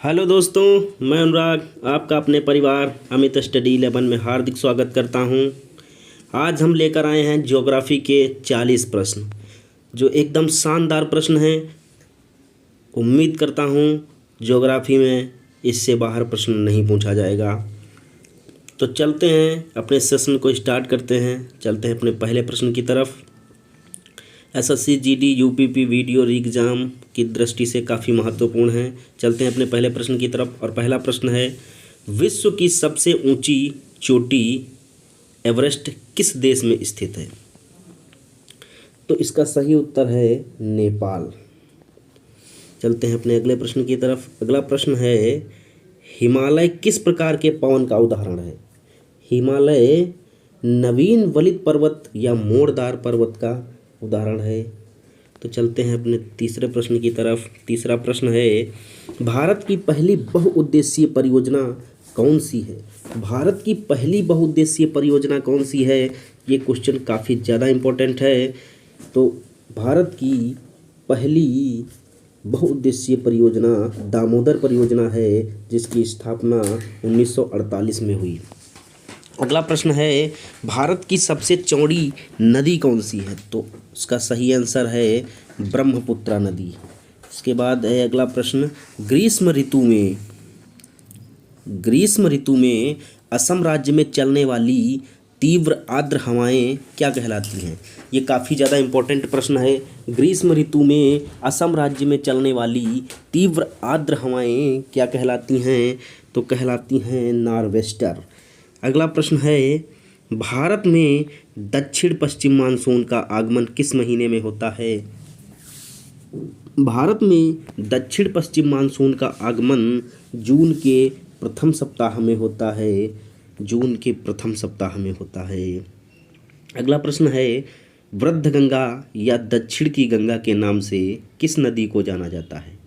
Hello दोस्तों, मैं अनुराग आपका अपने परिवार अमित स्टडी 11 में हार्दिक स्वागत करता हूं। आज हम लेकर आए हैं ज्योग्राफी के 40 प्रश्न जो एकदम शानदार प्रश्न हैं। उम्मीद करता हूं ज्योग्राफी में इससे बाहर प्रश्न नहीं पूछा जाएगा। तो चलते हैं अपने सेशन को स्टार्ट करते हैं। चलते हैं अपने पहले प्रश्न की तरफ। SSC GD UPP video exam की दृष्टि से काफ़ी महत्वपूर्ण है। चलते हैं अपने पहले प्रश्न की तरफ और पहला प्रश्न है, विश्व की सबसे ऊंची चोटी एवरेस्ट किस देश में स्थित है? तो इसका सही उत्तर है नेपाल। चलते हैं अपने अगले प्रश्न की तरफ। अगला प्रश्न है, हिमालय किस प्रकार के पवन का उदाहरण है? हिमालय नवीन वलित पर्वत या मोड़दार पर्वत का उदाहरण है। तो चलते हैं अपने तीसरे प्रश्न की तरफ। तीसरा प्रश्न है, भारत की पहली बहुउद्देशीय परियोजना कौन सी है? भारत की पहली बहुउद्देशीय परियोजना कौन सी है? ये क्वेश्चन काफ़ी ज़्यादा इम्पोर्टेंट है। तो भारत की पहली बहुउद्देशीय परियोजना दामोदर परियोजना है, जिसकी स्थापना 1948 में हुई। अगला प्रश्न है, भारत की सबसे चौड़ी नदी कौन सी है? तो उसका सही आंसर है ब्रह्मपुत्रा नदी। इसके बाद है अगला प्रश्न, ग्रीष्म ऋतु में असम राज्य में चलने वाली तीव्र आर्द्र हवाएं क्या कहलाती हैं? ये काफ़ी ज़्यादा इम्पोर्टेंट प्रश्न है। ग्रीष्म ऋतु में असम राज्य में चलने वाली तीव्र आर्द्र हवाएं क्या कहलाती हैं? तो कहलाती हैं नॉर्वेस्टर। अगला प्रश्न है, भारत में दक्षिण पश्चिम मानसून का आगमन किस महीने में होता है? भारत में दक्षिण पश्चिम मानसून का आगमन जून के प्रथम सप्ताह में होता है। जून के प्रथम सप्ताह में होता है। अगला प्रश्न है, वृद्ध गंगा या दक्षिण की गंगा के नाम से किस नदी को जाना जाता है?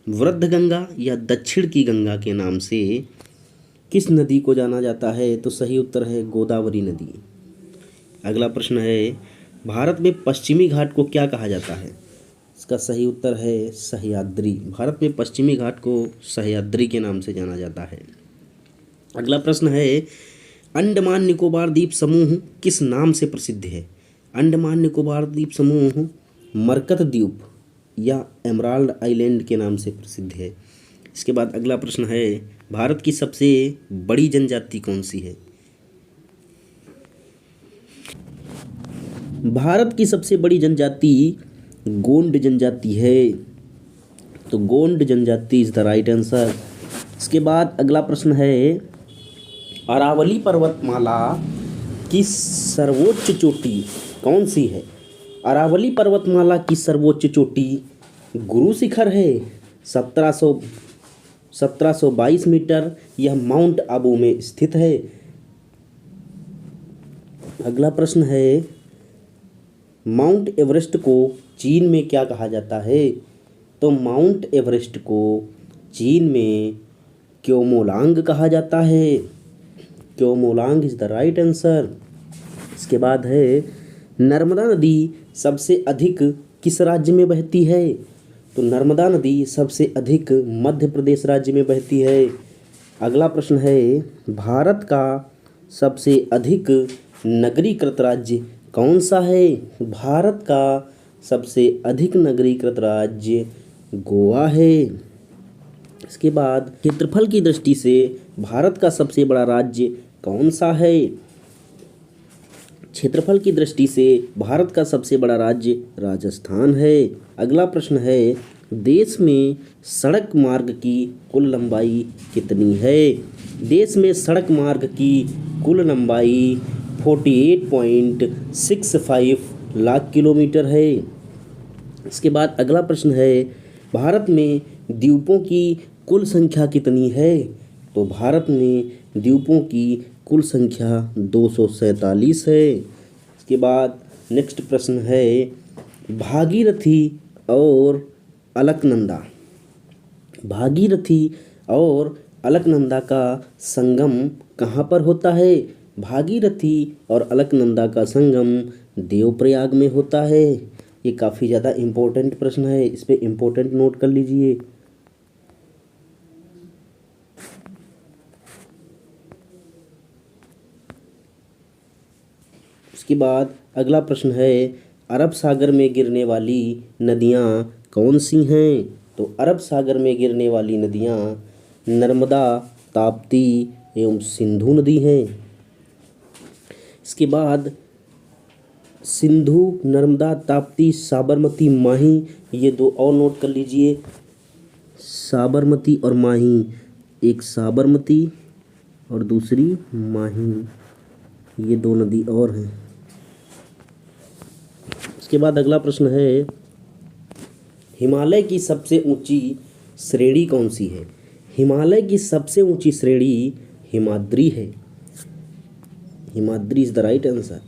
वृद्ध गंगा या दक्षिण की गंगा के नाम से किस नदी को जाना जाता है? तो सही उत्तर है गोदावरी नदी। अगला प्रश्न है, भारत में पश्चिमी घाट को क्या कहा जाता है? इसका सही उत्तर है सह्याद्री। भारत में पश्चिमी घाट को सह्याद्री के नाम से जाना जाता है। अगला प्रश्न है, अंडमान निकोबार द्वीप समूह किस नाम से प्रसिद्ध है? अंडमान निकोबार द्वीप समूह मरकत द्वीप या एमराल्ड आइलैंड के नाम से प्रसिद्ध है। इसके बाद अगला प्रश्न है, भारत की सबसे बड़ी जनजाति कौन सी है? भारत की सबसे बड़ी जनजाति गोंड जनजाति है। तो गोंड जनजाति इज द राइट आंसर। इसके बाद अगला प्रश्न है, अरावली पर्वतमाला की सर्वोच्च चोटी कौन सी है? अरावली पर्वतमाला की सर्वोच्च चोटी गुरु शिखर है, 1722 मीटर, यह माउंट आबू में स्थित है। अगला प्रश्न है, माउंट एवरेस्ट को चीन में क्या कहा जाता है? तो माउंट एवरेस्ट को चीन में क्योमोलांग कहा जाता है। क्योमोलांग इज द राइट आंसर। इसके बाद है, नर्मदा नदी सबसे अधिक किस राज्य में बहती है? तो नर्मदा नदी सबसे अधिक मध्य प्रदेश राज्य में बहती है। अगला प्रश्न है, भारत का सबसे अधिक नगरीकृत राज्य कौन सा है? भारत का सबसे अधिक नगरीकृत राज्य गोवा है। इसके बाद क्षेत्रफल की दृष्टि से भारत का सबसे बड़ा राज्य कौन सा है? क्षेत्रफल की दृष्टि से भारत का सबसे बड़ा राज्य राजस्थान है। अगला प्रश्न है, देश में सड़क मार्ग की कुल लंबाई कितनी है? देश में सड़क मार्ग की कुल लंबाई 48.65 लाख किलोमीटर है। इसके बाद अगला प्रश्न है, भारत में द्वीपों की कुल संख्या कितनी है? तो भारत में द्वीपों की कुल संख्या 247 है। इसके बाद नेक्स्ट प्रश्न है, भागीरथी और अलकनंदा का संगम कहाँ पर होता है? भागीरथी और अलकनंदा का संगम देवप्रयाग में होता है। ये काफ़ी ज़्यादा इम्पोर्टेंट प्रश्न है, इस पे इम्पोर्टेंट नोट कर लीजिए। इसके बाद अगला प्रश्न है, अरब सागर में गिरने वाली नदियाँ कौन सी हैं? तो अरब सागर में गिरने वाली नदियाँ नर्मदा, ताप्ती एवं सिंधु नदी हैं। इसके बाद सिंधु, नर्मदा, ताप्ती, साबरमती, माही, ये दो और नोट कर लीजिए, साबरमती और माही। एक साबरमती और दूसरी माही, ये दो नदी और हैं। इसके बाद अगला प्रश्न है, हिमालय की सबसे ऊंची श्रेणी कौन सी है? हिमालय की सबसे ऊंची श्रेणी हिमाद्री है। Himadri is the right answer.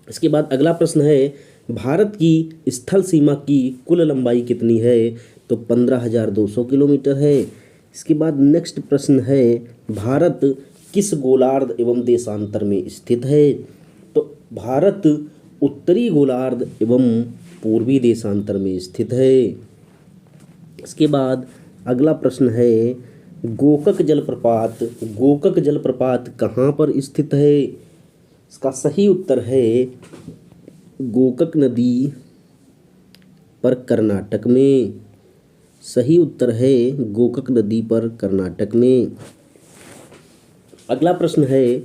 इसके बाद अगला प्रश्न है, भारत की स्थल सीमा की कुल लंबाई कितनी है? तो 15,200 किलोमीटर है। इसके बाद नेक्स्ट प्रश्न है, भारत किस गोलार्ध एवं देशांतर में स्थित है? तो भारत उत्तरी गोलार्ध एवं पूर्वी देशांतर में स्थित है। इसके बाद अगला प्रश्न है, गोकक जलप्रपात कहाँ पर स्थित है? इसका सही उत्तर है गोकक नदी पर, कर्नाटक में। सही उत्तर है गोकक नदी पर, कर्नाटक में। अगला प्रश्न है,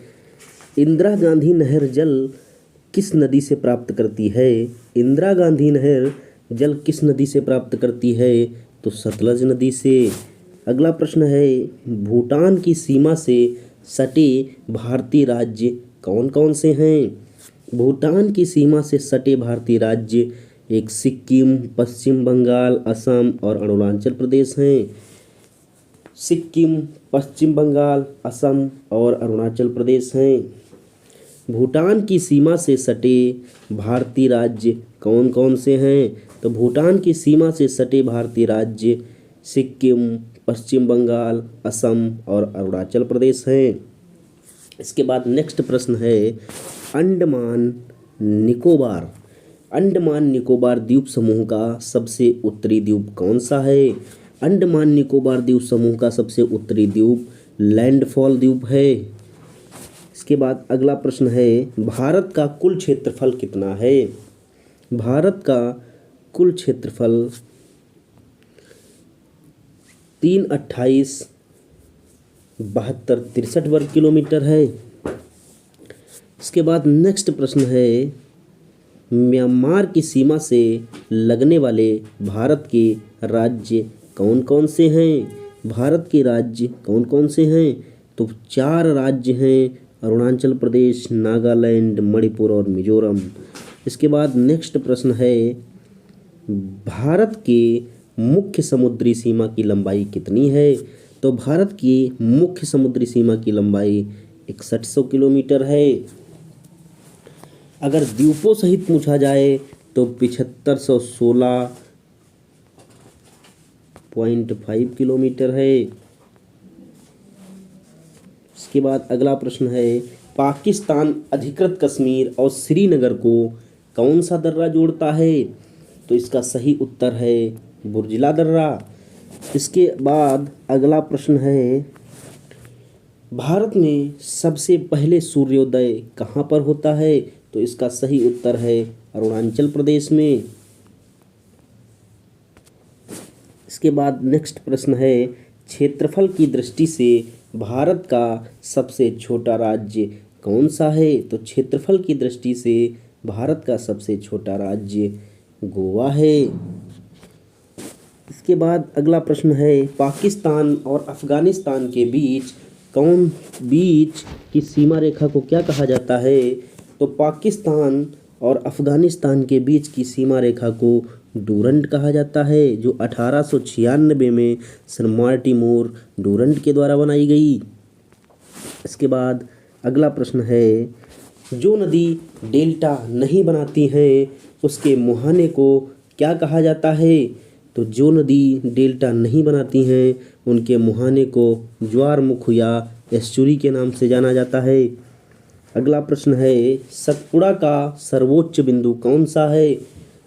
इंदिरा गांधी नहर जल किस नदी से प्राप्त करती है? इंदिरा गांधी नहर जल किस नदी से प्राप्त करती है? तो सतलज नदी से। अगला प्रश्न है, भूटान की सीमा से सटे भारतीय राज्य कौन कौन से हैं? भूटान की सीमा से सटे भारतीय राज्य एक सिक्किम, पश्चिम बंगाल, असम और अरुणाचल प्रदेश हैं। सिक्किम, पश्चिम बंगाल, असम और अरुणाचल प्रदेश हैं। भूटान की सीमा से सटे भारतीय राज्य कौन कौन से हैं? तो भूटान की सीमा से सटे भारतीय राज्य सिक्किम, पश्चिम बंगाल, असम और अरुणाचल प्रदेश हैं। इसके बाद नेक्स्ट प्रश्न है, अंडमान निकोबार द्वीप समूह का सबसे उत्तरी द्वीप कौन सा है? अंडमान निकोबार द्वीप समूह का सबसे उत्तरी द्वीप लैंडफॉल द्वीप है। इसके बाद अगला प्रश्न है, भारत का कुल क्षेत्रफल कितना है? भारत का कुल क्षेत्रफल 328,72,63 वर्ग किलोमीटर है। इसके बाद नेक्स्ट प्रश्न है, म्यांमार की सीमा से लगने वाले भारत के राज्य कौन कौन से हैं? भारत के राज्य कौन कौन से हैं? तो 4 राज्य हैं, अरुणाचल प्रदेश, नागालैंड, मणिपुर और मिजोरम। इसके बाद नेक्स्ट प्रश्न है, भारत के मुख्य समुद्री सीमा की लंबाई कितनी है? तो भारत की मुख्य समुद्री सीमा की लंबाई 6100 किलोमीटर है। अगर द्वीपों सहित पूछा जाए तो 7516.5 किलोमीटर है। इसके बाद अगला प्रश्न है, पाकिस्तान अधिकृत कश्मीर और श्रीनगर को कौन सा दर्रा जोड़ता है? तो इसका सही उत्तर है बुर्जिला दर्रा। इसके बाद अगला प्रश्न है, भारत में सबसे पहले सूर्योदय कहाँ पर होता है? तो इसका सही उत्तर है अरुणाचल प्रदेश में। इसके बाद नेक्स्ट प्रश्न है, क्षेत्रफल की दृष्टि से भारत का सबसे छोटा राज्य कौन सा है? तो क्षेत्रफल की दृष्टि से भारत का सबसे छोटा राज्य गोवा है। इसके बाद अगला प्रश्न है, पाकिस्तान और अफगानिस्तान के बीच की सीमा रेखा को क्या कहा जाता है? तो पाकिस्तान और अफगानिस्तान के बीच की सीमा रेखा को डूरंड कहा जाता है, जो 1896 में सर मार्टिन मूर डूरंड के द्वारा बनाई गई। इसके बाद अगला प्रश्न है, जो नदी डेल्टा नहीं बनाती है उसके मुहाने को क्या कहा जाता है? तो जो नदी डेल्टा नहीं बनाती हैं उनके मुहाने को ज्वारमुख या एस्चुरी के नाम से जाना जाता है। अगला प्रश्न है, सतपुड़ा का सर्वोच्च बिंदु कौन सा है?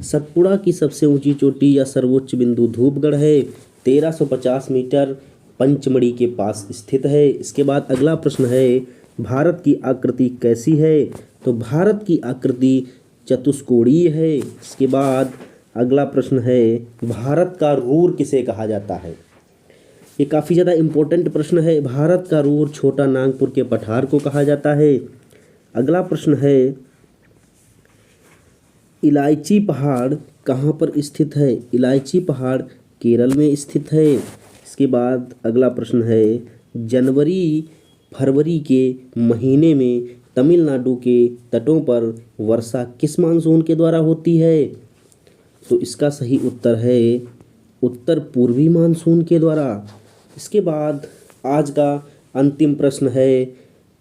सतपुड़ा की सबसे ऊंची चोटी या सर्वोच्च बिंदु धूपगढ़ है, 1350 मीटर, पंचमढ़ी के पास स्थित है। इसके बाद अगला प्रश्न है, भारत की आकृति कैसी है? तो भारत की आकृति चतुष्कोणीय है। इसके बाद अगला प्रश्न है, भारत का रूर किसे कहा जाता है? ये काफ़ी ज़्यादा इम्पोर्टेंट प्रश्न है। भारत का रूर छोटा नागपुर के पठार को कहा जाता है। अगला प्रश्न है, इलायची पहाड़ कहाँ पर स्थित है? इलायची पहाड़ केरल में स्थित है। इसके बाद अगला प्रश्न है, जनवरी फरवरी के महीने में तमिलनाडु के तटों पर वर्षा किस मानसून के द्वारा होती है? तो इसका सही उत्तर है उत्तर पूर्वी मानसून के द्वारा। इसके बाद आज का अंतिम प्रश्न है,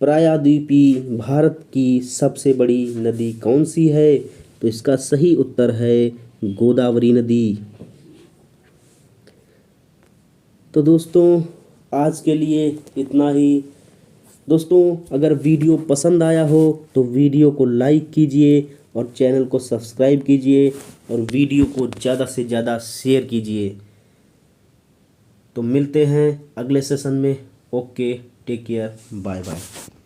प्रायद्वीपी भारत की सबसे बड़ी नदी कौन सी है? तो इसका सही उत्तर है गोदावरी नदी। तो दोस्तों आज के लिए इतना ही। दोस्तों अगर वीडियो पसंद आया हो तो वीडियो को लाइक कीजिए और चैनल को सब्सक्राइब कीजिए और वीडियो को ज़्यादा से ज़्यादा शेयर कीजिए। तो मिलते हैं अगले सेशन में। Okay, take care, bye bye.